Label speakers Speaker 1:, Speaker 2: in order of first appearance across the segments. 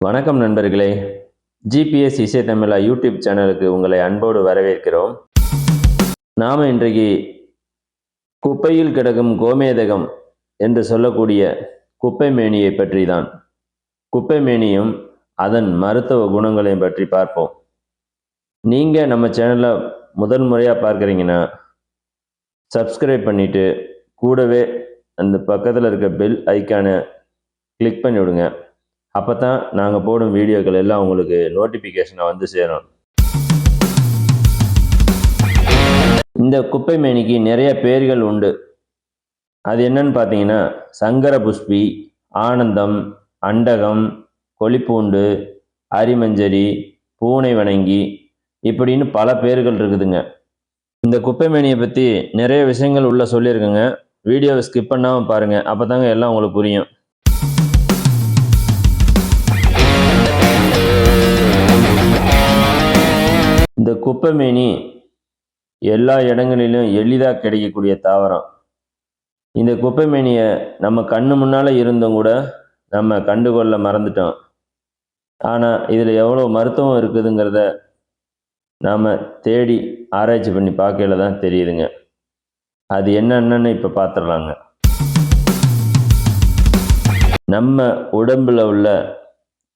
Speaker 1: வணக்கம் நண்பர்களே. ஜிபிஎஸ் இசை தமிழா யூடியூப் சேனலுக்கு உங்களை அன்போடு வரவேற்கிறோம். நாம் இன்றைக்கு குப்பையில் கிடக்கும் கோமேதகம் என்று சொல்லக்கூடிய குப்பை மேனியை பற்றி தான், குப்பை மேனியும் அதன் மருத்துவ குணங்களையும் பற்றி பார்ப்போம். நீங்கள் நம்ம சேனலை முதல் முறையாக பார்க்குறீங்கன்னா சப்ஸ்கிரைப் பண்ணிவிட்டு கூடவே அந்த பக்கத்தில் இருக்க பெல் ஐக்கானை கிளிக் பண்ணி விடுங்க. அப்போ தான் நாங்கள் போடும் வீடியோக்கள் எல்லாம் உங்களுக்கு நோட்டிஃபிகேஷனை வந்து சேரும். இந்த குப்பை மேனிக்கு நிறைய பேர்கள் உண்டு. அது என்னன்னு பார்த்தீங்கன்னா சங்கர புஷ்பி, ஆனந்தம், அண்டகம், கொளிப்பூண்டு, அரிமஞ்சரி, பூனை வணங்கி இப்படின்னு பல பேர்கள் இருக்குதுங்க. இந்த குப்பை மேனியை பற்றி நிறைய விஷயங்கள் உள்ள சொல்லியிருக்குங்க. வீடியோவை ஸ்கிப் பண்ணாமல் பாருங்கள், அப்போ தாங்க எல்லாம் உங்களுக்கு புரியும். இந்த குப்பை மேனி எல்லா இடங்களிலும் எளிதாக கிடைக்கக்கூடிய தாவரம். இந்த குப்பை மேனியை நம்ம கண்ணு முன்னால் இருந்தும் கூட நம்ம கண்டுகொள்ள மறந்துட்டோம். ஆனால் இதில் எவ்வளோ மருத்துவம் இருக்குதுங்கிறத நாம் தேடி ஆராய்ச்சி பண்ணி பார்க்கல தான் தெரியுதுங்க. அது என்னென்னு இப்போ பார்த்துடலாங்க. நம்ம உடம்பில் உள்ள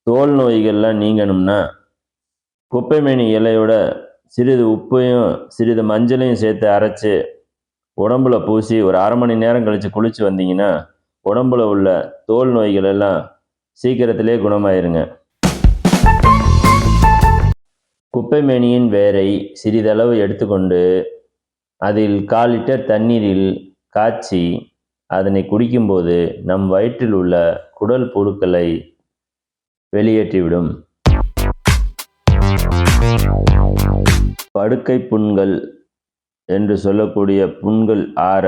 Speaker 1: தோல் நோய்கள்லாம் நீங்கணும்னா குப்பை மேனி இலையோட சிறிது உப்பையும் சிறிது மஞ்சளையும் சேர்த்து அரைச்சி உடம்புல பூசி ஒரு அரை மணி நேரம் கழித்து குளித்து வந்தீங்கன்னா உடம்புல உள்ள தோல் நோய்கள் எல்லாம் சீக்கிரத்திலே குணமாயிருங்க. குப்பை மேனியின் வேரை சிறிதளவு எடுத்துக்கொண்டு அதில் 1/4 லிட்டர் தண்ணீரில் காய்ச்சி அதனை குடிக்கும்போது நம் வயிற்றில் உள்ள குடல் புழுக்களை வெளியேற்றிவிடும். படுக்கை புண்கள் என்று சொல்லக்கூடிய புண்கள் ஆற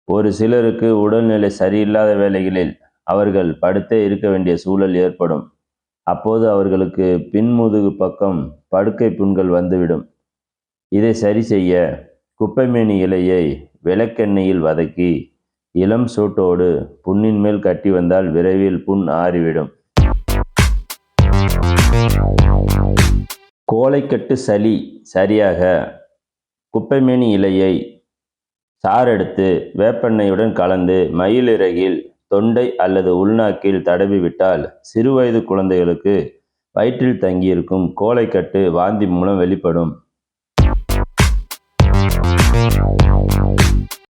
Speaker 1: ஒரு சிலருக்கு உடல்நிலை சரியில்லாத வேளைகளில் அவர்கள் படுத்தே இருக்க வேண்டிய சூழல் ஏற்படும். அப்போது அவர்களுக்கு பின்முதுகு பக்கம் படுக்கை புண்கள் வந்துவிடும். இதை சரி செய்ய குப்பைமேனி இலையை விளக்கெண்ணெயில் வதக்கி இளம் சூட்டோடு புண்ணின் மேல் கட்டி வந்தால் விரைவில் புண் ஆறிவிடும். கோழைக்கட்டு சளி சரியாக குப்பைமேனி இலையை சாறெடுத்து வேப்பெண்ணெயுடன் கலந்து மயிலிறகில், தொண்டை அல்லது உள்நாக்கில் தடவி விட்டால் சிறுவயது குழந்தைகளுக்கு வயிற்றில் தங்கியிருக்கும் கோழைக்கட்டு வாந்தி மூலம் வெளிப்படும்.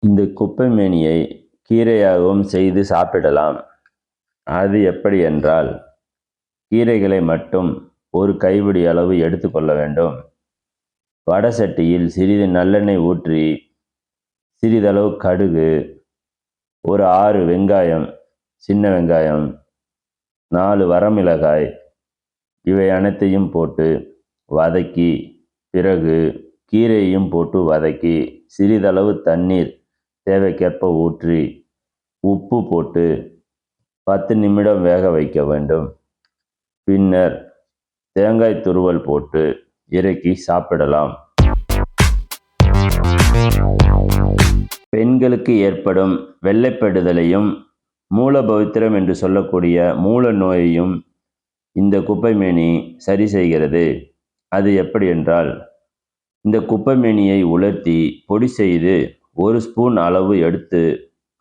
Speaker 1: இந்த குப்பைமேனியை கீரையாகவும் செய்து சாப்பிடலாம். அது எப்படி என்றால், கீரைகளை மட்டும் ஒரு கைப்பிடி அளவு எடுத்துக்கொள்ள வேண்டும். வடை சட்டியில் சிறிது நல்லெண்ணெய் ஊற்றி சிறிதளவு கடுகு, ஒரு 6 வெங்காயம், சின்ன வெங்காயம், 4 வரமிளகாய் இவை அனைத்தையும் போட்டு வதக்கி, பிறகு கீரையையும் போட்டு வதக்கி சிறிதளவு தண்ணீர் தேவைக்கேற்ப ஊற்றி உப்பு போட்டு 10 நிமிடம் வேக வைக்க வேண்டும். பின்னர் தேங்காய் துருவல் போட்டு இறக்கி சாப்பிடலாம். பெண்களுக்கு ஏற்படும் வெள்ளைப்படுதலையும் மூலபவித்திரம் என்று சொல்லக்கூடிய மூல நோயையும் இந்த குப்பைமேனி சரி செய்கிறது. அது எப்படி என்றால், இந்த குப்பைமேனியை உலர்த்தி பொடி செய்து 1 ஸ்பூன் அளவு எடுத்து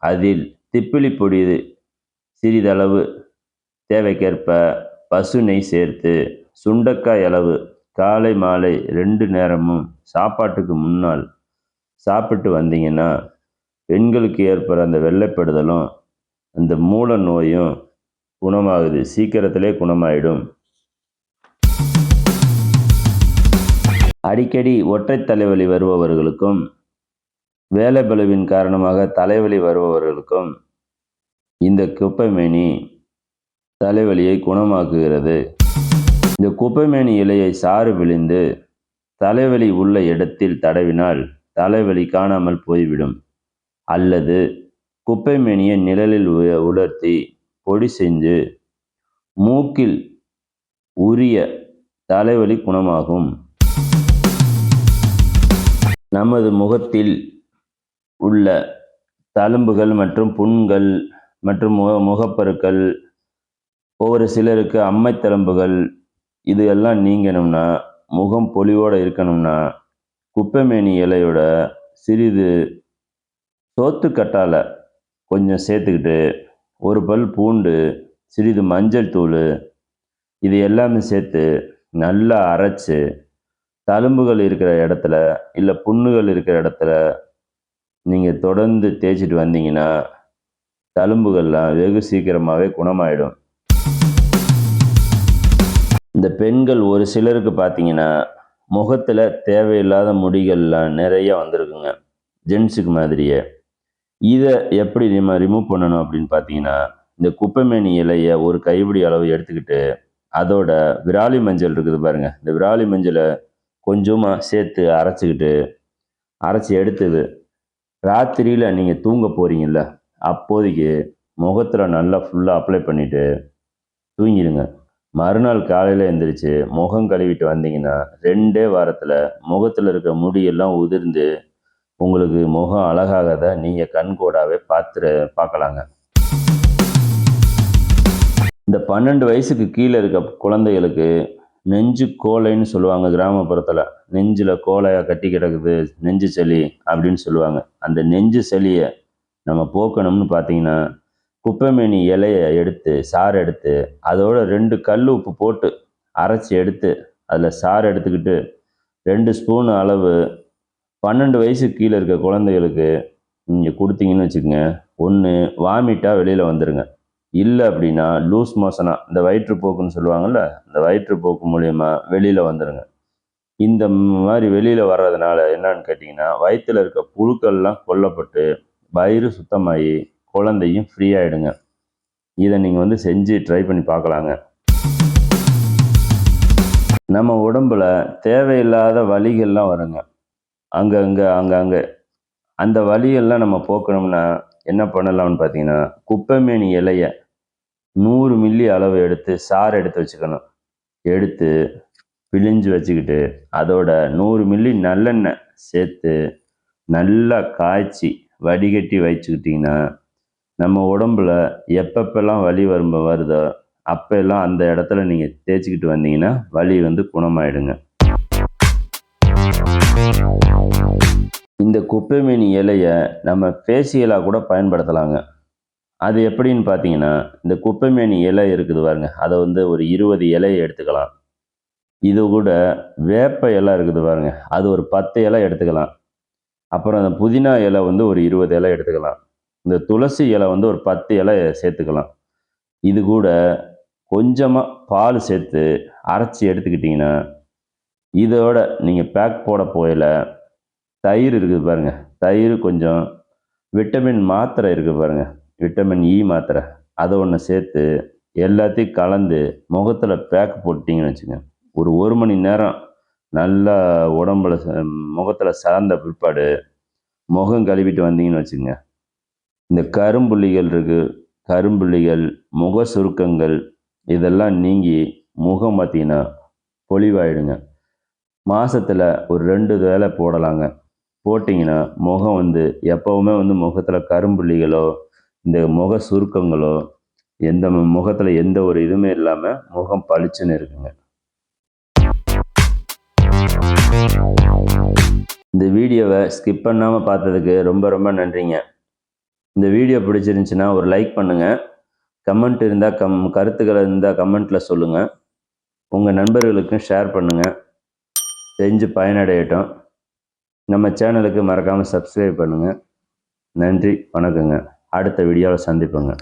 Speaker 1: அதில் திப்பிலி பொடி சிறிதளவு தேவைக்கேற்ப பசு நெய் சேர்த்து சுண்டக்காய் அளவு காலை மாலை 2 நேரமும் சாப்பாட்டுக்கு முன்னால் சாப்பிட்டு வந்தீங்கன்னா பெண்களுக்கு ஏற்படுற அந்த வெள்ளைப்படுதலும் அந்த மூல நோயும் குணமாகுது. சீக்கிரத்திலே குணமாயிடும். அடிக்கடி ஒற்றை தலைவலி வருபவர்களுக்கும் வேலைப்பளுவின் காரணமாக தலைவலி வருபவர்களுக்கும் இந்த குப்பைமேனி தலைவலியை குணமாக்குகிறது. இந்த குப்பைமேனி இலையை சாறு பிழிந்து தலைவலி உள்ள இடத்தில் தடவினால் தலைவலி காணாமல் போய்விடும். அல்லது குப்பைமேனியை நிழலில் உலர்த்தி பொடி செஞ்சு மூக்கில் உரிய தலைவலி குணமாகும். நமது முகத்தில் உள்ள தழும்புகள் மற்றும் புண்கள் மற்றும் முகப்பருக்கள் ஒவ்வொரு சிலருக்கு அம்மைத்தழும்புகள் இது எல்லாம் நீங்கணும்னா, முகம் பொலிவோடு இருக்கணும்னா, குப்பைமேனி இலையோட சிறிது சோத்துக்கற்றாழை கொஞ்சம் சேர்த்துக்கிட்டு, ஒரு பல் பூண்டு, சிறிது மஞ்சள் தூள் இது எல்லாமே சேர்த்து நல்லா அரைச்சு, தழும்புகள் இருக்கிற இடத்துல, இல்லை புண்ணுகள் இருக்கிற இடத்துல நீங்கள் தொடர்ந்து தேய்ச்சிட்டு வந்தீங்கன்னா, தழும்புகள்லாம் வெகு சீக்கிரமாகவே குணமாயிடும். இந்த பெண்கள் ஒரு சிலருக்கு பார்த்தீங்கன்னா, முகத்தில் தேவையில்லாத முடிகள்லாம் நிறைய வந்திருக்குங்க, ஜென்ஸுக்கு மாதிரியே. இதை எப்படி நம்ம ரிமூவ் பண்ணணும் அப்படின்னு பார்த்தீங்கன்னா, இந்த குப்பைமேனி இலையை ஒரு கைப்பிடி அளவு எடுத்துக்கிட்டு, அதோட விராலி மஞ்சள் இருக்குது பாருங்கள், இந்த விராலி மஞ்சளை கொஞ்சமாக சேர்த்து அரைச்சி எடுத்தது ராத்திரியில் நீங்கள் தூங்க போகிறீங்கள்ல, அப்போதைக்கு முகத்தில் நல்லா ஃபுல்லாக அப்ளை பண்ணிவிட்டு தூங்கிடுங்க. மறுநாள் காலையில் எழுந்திரிச்சு முகம் கழுவிட்டு வந்தீங்கன்னா 2 வாரத்தில் முகத்தில் இருக்க முடியெல்லாம் உதிர்ந்து உங்களுக்கு முகம் அழகாகத நீங்கள் கண்கூடாவே பார்க்கலாங்க. இந்த 12 வயசுக்கு கீழே இருக்க குழந்தைகளுக்கு நெஞ்சு கோலைன்னு சொல்லுவாங்க. கிராமப்புறத்தில் நெஞ்சில் கோலையாக கட்டி கிடக்குது, நெஞ்சு சளி அப்படின்னு சொல்லுவாங்க. அந்த நெஞ்சு சளியை நம்ம போக்கணும்னு பார்த்தீங்கன்னா, குப்பைமேனி இலையை எடுத்து சாறு எடுத்து அதோட 2 கல் உப்பு போட்டு அரைச்சி எடுத்து அதில் சாறு எடுத்துக்கிட்டு 2 ஸ்பூன் அளவு 12 வயசுக்கு கீழே இருக்க குழந்தைகளுக்கு நீங்கள் கொடுத்தீங்கன்னு வச்சுக்கோங்க, ஒன்று வாமிட்டாக வெளியில் வந்துடுங்க, இல்லை அப்படின்னா லூஸ் மோஷனாக இந்த வயிற்றுப்போக்குன்னு சொல்லுவாங்கள்ல, இந்த வயிற்றுப்போக்கு மூலயமா வெளியில் வந்துடுங்க. இந்த மாதிரி வெளியில் வர்றதுனால என்னன்னு கேட்டிங்கன்னா, வயிற்றில் இருக்க புழுக்கள்லாம் கொல்லப்பட்டு வயிறு சுத்தமாகி குழந்தையும் ஃப்ரீ ஆகிடுங்க. இதை நீங்கள் செஞ்சு ட்ரை பண்ணி பார்க்கலாங்க. நம்ம உடம்புல தேவையில்லாத வலிகள்லாம் வருங்க, அங்கங்கே. அந்த வலியெல்லாம் நம்ம போக்கணும்னா என்ன பண்ணலாம்னு பார்த்தீங்கன்னா, குப்பைமேனி இலையை 100 மில்லி அளவு எடுத்து சாறு எடுத்து வச்சுக்கணும். எடுத்து பிழிஞ்சு வச்சுக்கிட்டு அதோட 100 மில்லி நல்லெண்ணெய் சேர்த்து நல்லா காய்ச்சி வடிகட்டி வச்சுக்கிட்டிங்கன்னா, நம்ம உடம்புல எப்பப்பெல்லாம் வலி வருதோ அப்போல்லாம் அந்த இடத்துல நீங்கள் தேய்ச்சிக்கிட்டு வந்தீங்கன்னா வலி குணமாயிடுங்க. இந்த குப்பைமேனி இலையை நம்ம ஃபேஷியலாக கூட பயன்படுத்தலாங்க. அது எப்படின்னு பார்த்தீங்கன்னா, இந்த குப்பைமேனி இலை இருக்குது பாருங்க, அதை ஒரு 20 இலையை எடுத்துக்கலாம். இது கூட வேப்ப இலை இருக்குது பாருங்க, அது ஒரு 10 இலை எடுத்துக்கலாம். அப்புறம் அந்த புதினா இலை ஒரு 20 இலை எடுத்துக்கலாம். இந்த துளசி இலை ஒரு 10 இலை சேர்த்துக்கலாம். இது கூட கொஞ்சமாக பால் சேர்த்து அரைச்சி எடுத்துக்கிட்டிங்கன்னா, இதோட நீங்கள் பேக் போட போயில தயிர் இருக்குது பாருங்க, தயிர் கொஞ்சம் விட்டமின் மாத்திரை இருக்குது பாருங்க, விட்டமின் இ மாத்திரை, அதை ஒன்று சேர்த்து எல்லாத்தையும் கலந்து முகத்தில் பேக் போட்டிங்கன்னு வச்சுங்க, ஒரு 1 மணி நேரம் நல்லா உடம்புல முகத்தில் சார்ந்த பிற்பாடு முகம் கழுவிட்டு வந்தீங்கன்னு வச்சுங்க, இந்த கரும்புள்ளிகள் இருக்குது, கரும்புள்ளிகள், முக சுருக்கங்கள் இதெல்லாம் நீங்கி முகம் பார்த்தீங்கன்னா பொலிவாயிடுங்க. மாதத்தில் ஒரு 2 வேளை போடலாங்க. போட்டிங்கன்னா முகம் எப்போவுமே முகத்தில் கரும்புள்ளிகளோ இந்த முக சுருக்கங்களோ முகத்தில் எந்த ஒரு இதுவுமே இல்லாமல் முகம் பளிச்சுன்னு இருக்குங்க. இந்த வீடியோவை ஸ்கிப் பண்ணாமல் பார்த்ததுக்கு ரொம்ப ரொம்ப நன்றிங்க. இந்த வீடியோ பிடிச்சிருந்துச்சுன்னா ஒரு லைக் பண்ணுங்கள். கமெண்ட் இருந்தால் கருத்துக்கள் இருந்தால் கமெண்ட்டில் சொல்லுங்கள். உங்கள் நண்பர்களுக்கும் ஷேர் பண்ணுங்கள், செஞ்சு பயனடையட்டும். நம்ம சேனலுக்கு மறக்காமல் சப்ஸ்கிரைப் பண்ணுங்கள். நன்றி, வணக்கங்க. அடுத்த வீடியோவில் சந்திப்போங்க.